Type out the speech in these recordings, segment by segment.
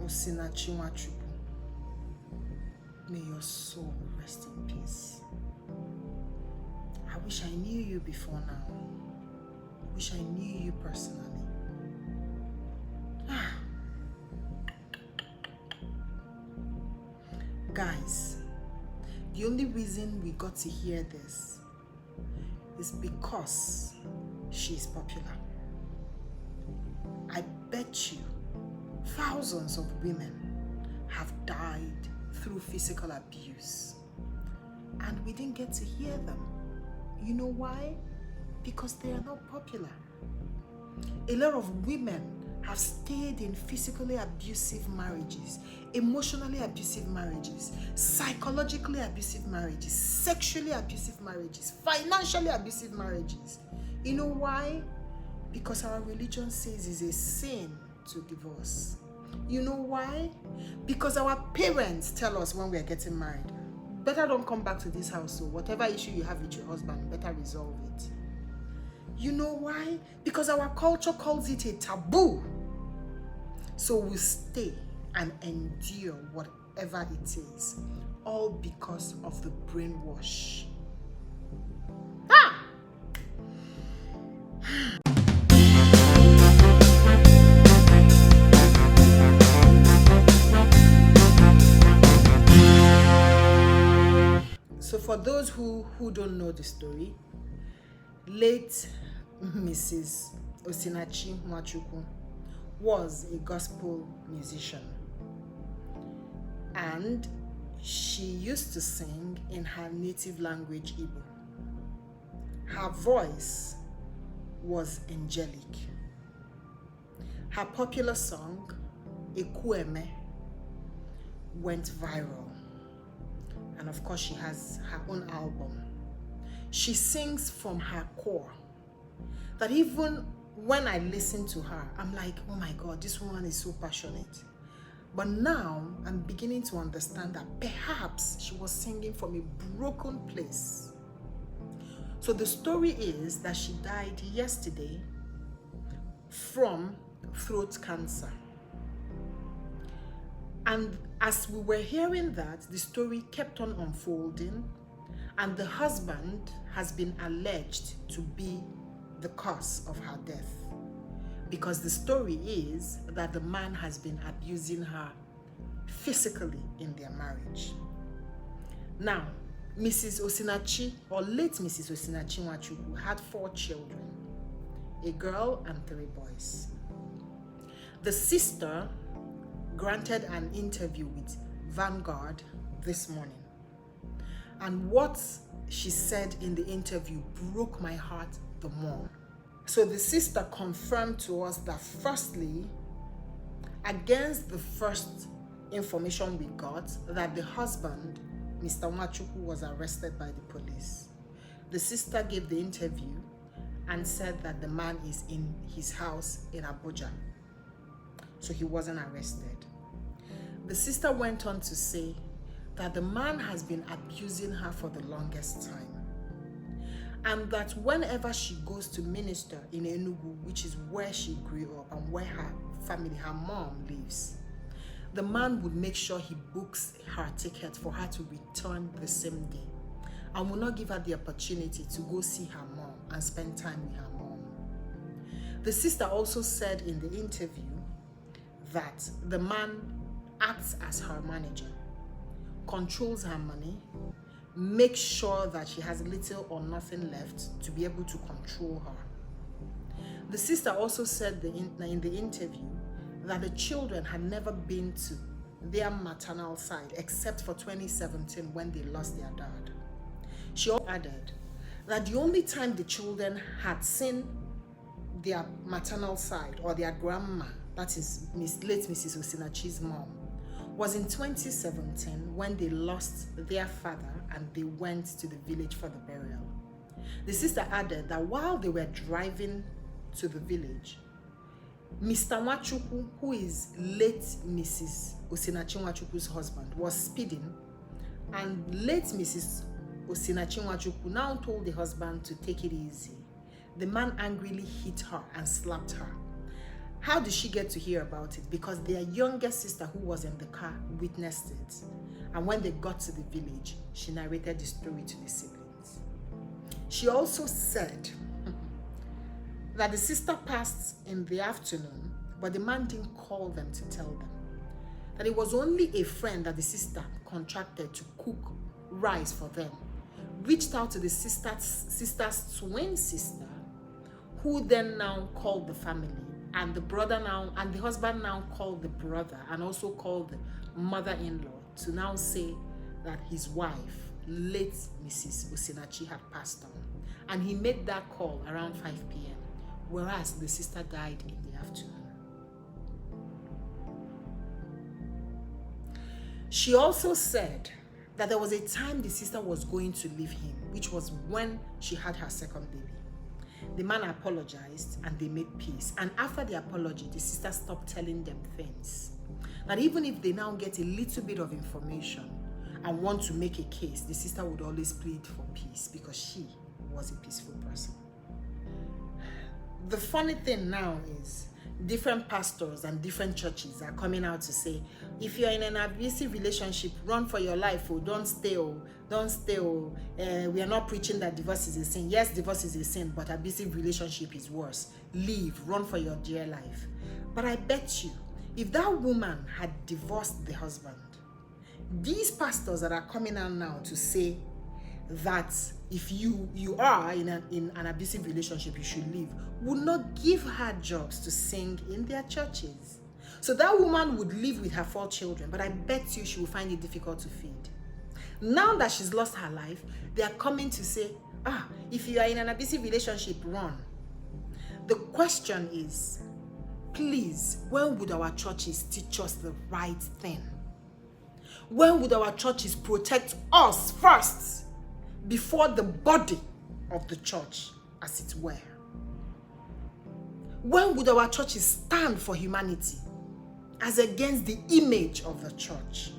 Osinachi Nwachukwu, may your soul rest in peace. I wish I knew you before now. I wish I knew you personally. Guys, the only reason we got to hear this is because she's popular. I bet you thousands of women have died through physical abuse, and we didn't get to hear them. You know why? Because they are not popular. A lot of women have stayed in physically abusive marriages, emotionally abusive marriages, psychologically abusive marriages, sexually abusive marriages, financially abusive marriages. You know why? Because our religion says it's a sin to divorce. You know why? Because our parents tell us when we are getting married, better don't come back to this house, so whatever issue you have with your husband, better resolve it. You know why? Because our culture calls it a taboo. So we stay and endure whatever it is, all because of the brainwash. So for those who don't know the story, late Mrs. Osinachi Nwachukwu was a gospel musician, and she used to sing in her native language, Igbo. Her voice was angelic. Her popular song, Ekueme, went viral. And of course, she has her own album. She sings from her core, that even when I listen to her, I'm like, oh my God, this woman is so passionate. But now I'm beginning to understand that perhaps she was singing from a broken place. So the story is that she died yesterday from throat cancer. And as we were hearing that, the story kept on unfolding, and the husband has been alleged to be the cause of her death, because the story is that the man has been abusing her physically in their marriage. Now, Mrs. Osinachi, or late Mrs. Osinachi Nwachukwu, had 4 children, a girl and 3 boys. The sister granted an interview with Vanguard this morning, and what she said in the interview broke my heart the more. So the sister confirmed to us that, firstly, against the first information we got, that the husband, Mr. Nwachukwu, was arrested by the police. The sister gave the interview and said that the man is in his house in Abuja, so he wasn't arrested. The sister went on to say that the man has been abusing her for the longest time, and that whenever she goes to minister in Enugu, which is where she grew up and where her family, her mom, lives, the man would make sure he books her ticket for her to return the same day, and will not give her the opportunity to go see her mom and spend time with her mom. The sister also said in the interview that the man acts as her manager, controls her money, makes sure that she has little or nothing left to be able to control her. The sister also said in the interview that the children had never been to their maternal side except for 2017 when they lost their dad. She also added that the only time the children had seen their maternal side or their grandma, that is late Mrs. Osinachi's mom, was in 2017 when they lost their father and they went to the village for the burial. The sister added that while they were driving to the village, Mr. Nwachukwu, who is late Mrs. Osinachi Nwachukwu's husband, was speeding, and late Mrs. Osinachi Nwachukwu now told the husband to take it easy. The man angrily hit her and slapped her. How did she get to hear about it? Because their younger sister, who was in the car, witnessed it. And when they got to the village, she narrated the story to the siblings. She also said that the sister passed in the afternoon, but the man didn't call them to tell them. That it was only a friend that the sister contracted to cook rice for them, reached out to the sister's twin sister, who then now called the family, and the husband now called the brother and also called the mother-in-law to now say that his wife, late Mrs. Osinachi, had passed on. And he made that call around 5 p.m. whereas the sister died in the afternoon. She also said that there was a time the sister was going to leave him, which was when she had her second baby. The man apologized and they made peace. And after the apology, the sister stopped telling them things. That even if they now get a little bit of information and want to make a case, the sister would always plead for peace because she was a peaceful person. The funny thing now is different pastors and different churches are coming out to say, if you're in an abusive relationship, run for your life, oh, don't stay, oh, don't stay, oh. We are not preaching that divorce is a sin. Yes, divorce is a sin, but abusive relationship is worse. Leave, run for your dear life. But I bet you, if that woman had divorced the husband, these pastors that are coming out now to say that if you are in an abusive relationship, you should leave, would not give her jobs to sing in their churches. So that woman would live with her 4 children, but I bet you she will find it difficult to feed. Now that she's lost her life, they are coming to say, if you are in an abusive relationship, run. The question is, please, when would our churches teach us the right thing? When would our churches protect us first before the body of the church, as it were? When would our churches stand for humanity as against the image of the church?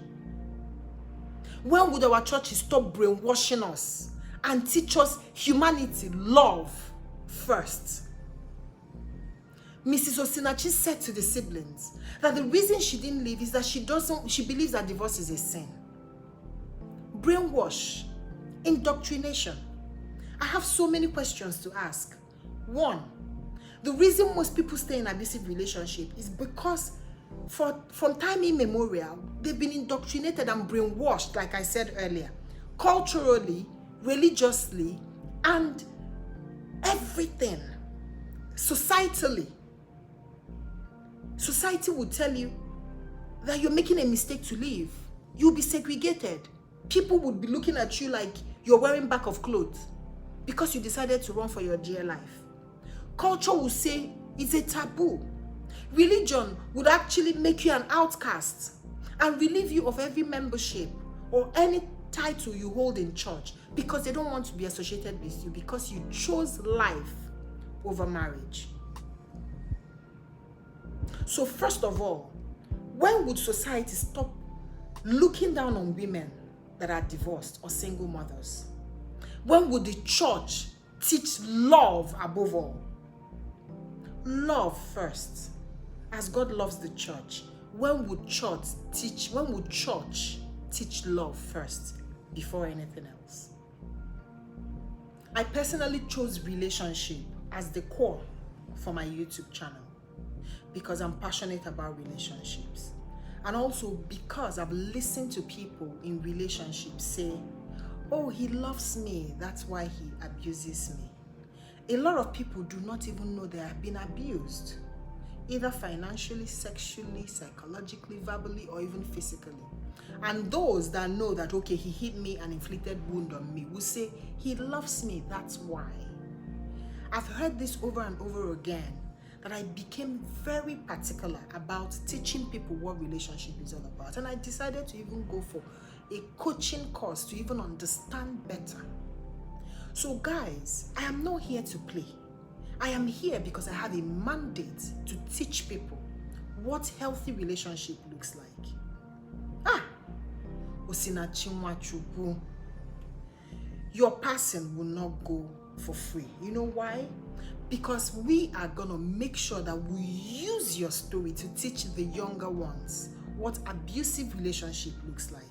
When would our churches stop brainwashing us and teach us humanity, love first? Mrs. Osinachi said to the siblings that the reason she didn't leave is that she believes that divorce is a sin. Brainwash, indoctrination. I have so many questions to ask. 1, the reason most people stay in abusive relationship is because from time immemorial, they've been indoctrinated and brainwashed, like I said earlier, culturally, religiously, and everything. Societally. Society would tell you that you're making a mistake to leave. You'll be segregated. People would be looking at you like you're wearing back of clothes because you decided to run for your dear life. Culture will say it's a taboo. Religion would actually make you an outcast and relieve you of every membership or any title you hold in church because they don't want to be associated with you because you chose life over marriage. So first of all, when would society stop looking down on women that are divorced or single mothers? When would the church teach love above all? Love first, as God loves the church. When would church teach love first before anything else? I personally chose relationship as the core for my YouTube channel because I'm passionate about relationships. And also because I've listened to people in relationships say, oh, he loves me, that's why he abuses me. A lot of people do not even know they have been abused, either financially, sexually, psychologically, verbally, or even physically. And those that know that, okay, he hit me and inflicted wound on me will say, he loves me, that's why. I've heard this over and over again, that I became very particular about teaching people what relationship is all about. And I decided to even go for a coaching course to even understand better. So guys, I am not here to play. I am here because I have a mandate to teach people what healthy relationship looks like. Osinachi Nwachukwu, your person will not go for free. You know why? Because we are going to make sure that we use your story to teach the younger ones what abusive relationship looks like.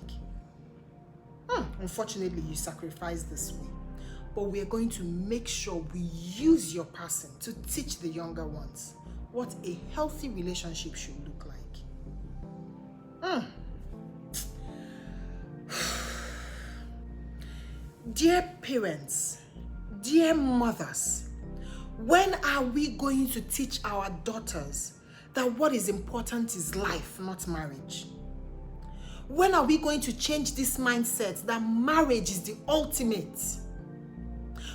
Unfortunately, you sacrifice this way. But we are going to make sure we use your person to teach the younger ones what a healthy relationship should look like. Dear parents, dear mothers, when are we going to teach our daughters that what is important is life, not marriage? When are we going to change this mindset that marriage is the ultimate?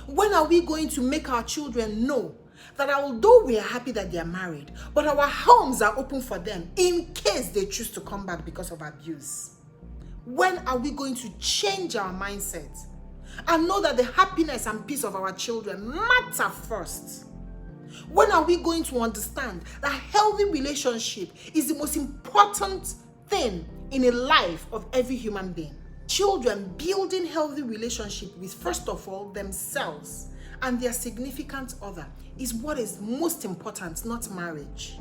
When are we going to make our children know that although we are happy that they are married, but our homes are open for them in case they choose to come back because of abuse? When are we going to change our mindset and know that the happiness and peace of our children matter first? When are we going to understand that healthy relationship is the most important thing in a life of every human being? Children building healthy relationship with, first of all, themselves and their significant other is what is most important, not marriage.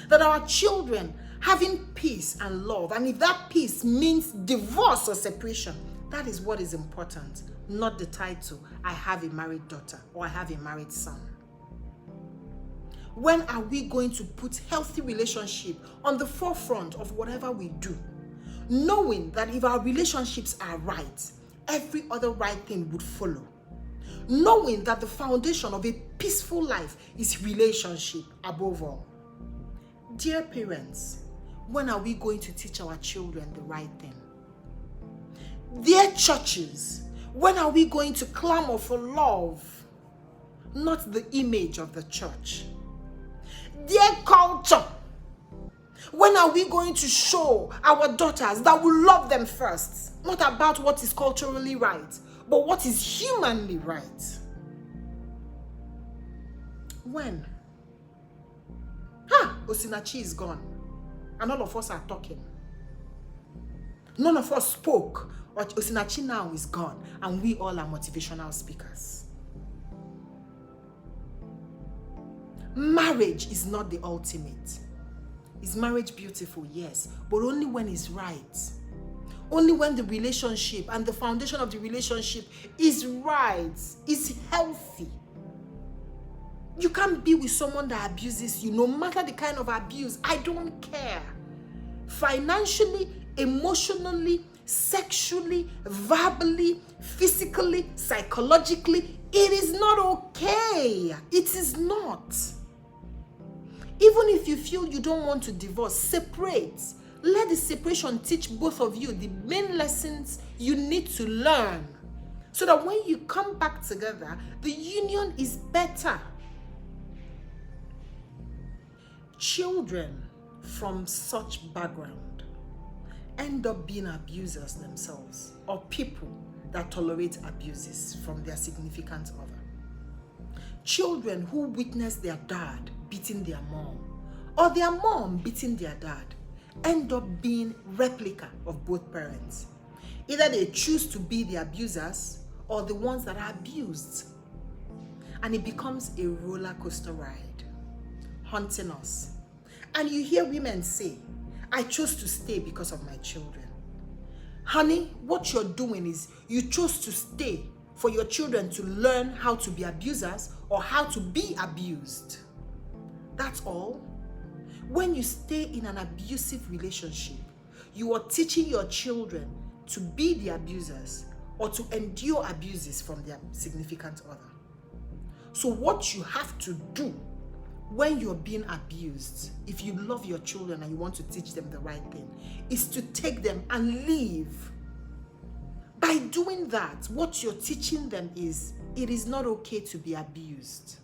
That our children having peace and love, and if that peace means divorce or separation, that is what is important, not the title, I have a married daughter or I have a married son. When are we going to put healthy relationship on the forefront of whatever we do? Knowing that if our relationships are right, every other right thing would follow. Knowing that the foundation of a peaceful life is relationship above all. Dear parents, when are we going to teach our children the right thing? Dear churches, when are we going to clamor for love, not the image of the church? Dear culture, when are we going to show our daughters that we love them first? Not about what is culturally right, but what is humanly right. When? Osinachi is gone. And all of us are talking. None of us spoke. But Osinachi now is gone. And we all are motivational speakers. Marriage is not the ultimate. Is marriage beautiful? Yes. But only when it's right. Only when the relationship and the foundation of the relationship is right, is healthy. You can't be with someone that abuses you, no matter the kind of abuse. I don't care. Financially, emotionally, sexually, verbally, physically, psychologically, it is not okay. It is not. Even if you feel you don't want to divorce, separate. Let the separation teach both of you the main lessons you need to learn, so that when you come back together, the union is better. Children from such background end up being abusers themselves, or people that tolerate abuses from their significant other. Children who witness their dad beating their mom, or their mom beating their dad, end up being replica of both parents. Either they choose to be the abusers or the ones that are abused. And it becomes a roller coaster ride, haunting us. And you hear women say, I chose to stay because of my children. Honey, what you're doing is you chose to stay for your children to learn how to be abusers or how to be abused. That's all. When you stay in an abusive relationship, you are teaching your children to be the abusers or to endure abuses from their significant other. So what you have to do when you're being abused, if you love your children and you want to teach them the right thing, is to take them and leave. By doing that, what you're teaching them is, it is not okay to be abused.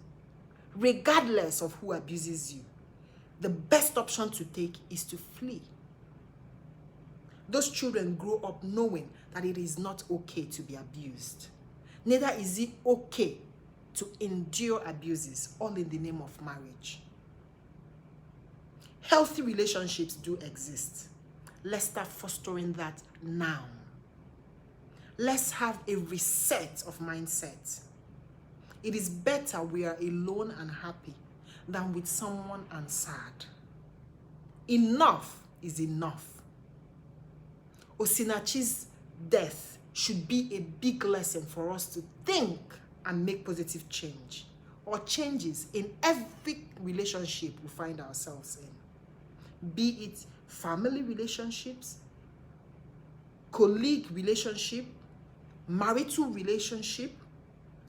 regardless of who abuses you, the best option to take is to flee. Those children grow up knowing that it is not okay to be abused. Neither is it okay to endure abuses, all in the name of marriage. Healthy relationships do exist. Let's start fostering that now. Let's have a reset of mindset. It is better we are alone and happy than with someone and sad. Enough is enough. Osinachi's death should be a big lesson for us to think and make positive change or changes in every relationship we find ourselves in. Be it family relationships, colleague relationship, marital relationship,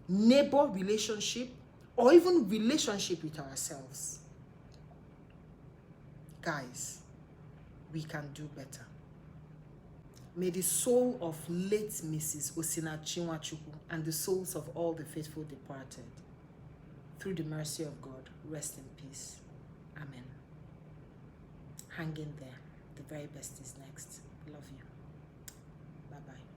neighbor relationship, or even relationship with ourselves. Guys, we can do better. May the soul of late Mrs. Osinachi Nwachukwu and the souls of all the faithful departed, through the mercy of God, rest in peace. Amen. Hang in there. The very best is next. Love you. Bye-bye.